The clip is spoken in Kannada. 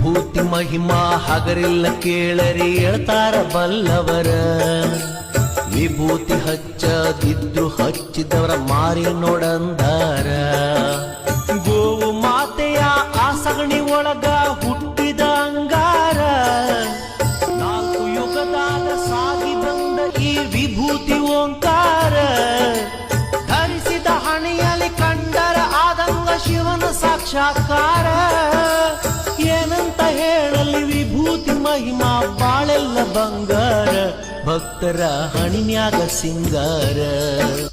ವಿಭೂತಿ ಮಹಿಮಾ ಹಗರಿಲ್ಲ ಕೇಳರಿ ಹೇಳ್ತಾರ ಬಲ್ಲವರ. ವಿಭೂತಿ ಹಚ್ಚದಿದ್ರು ಹಚ್ಚಿದವರ ಮಾರಿ ನೋಡಂದಾರ. ಗೋವು ಮಾತೆಯ ಆ ಸಗಣಿ ಒಳಗ ಹುಟ್ಟಿದ ಅಂಗಾರ. ನಾಲ್ಕು ಯುಗದಾಗ ಸಾಗಿ ಬಂದ ಈ ವಿಭೂತಿ ಓಂಕಾರ. ಧರಿಸಿದ ಹಣೆಯಲ್ಲಿ ಕಂಡರ ಆದಂಗ ಶಿವನ ಸಾಕ್ಷಾತ್ಕಾರ. ಏನಂತ ಹೇಳಲಿ ವಿಭೂತಿ ಮಹಿಮಾ ಬಾಳೆಲ್ಲ ಬಂಗಾರ. ಭಕ್ತರ ಹಣಿನ್ಯಾಗ ಸಿಂಗಾರ.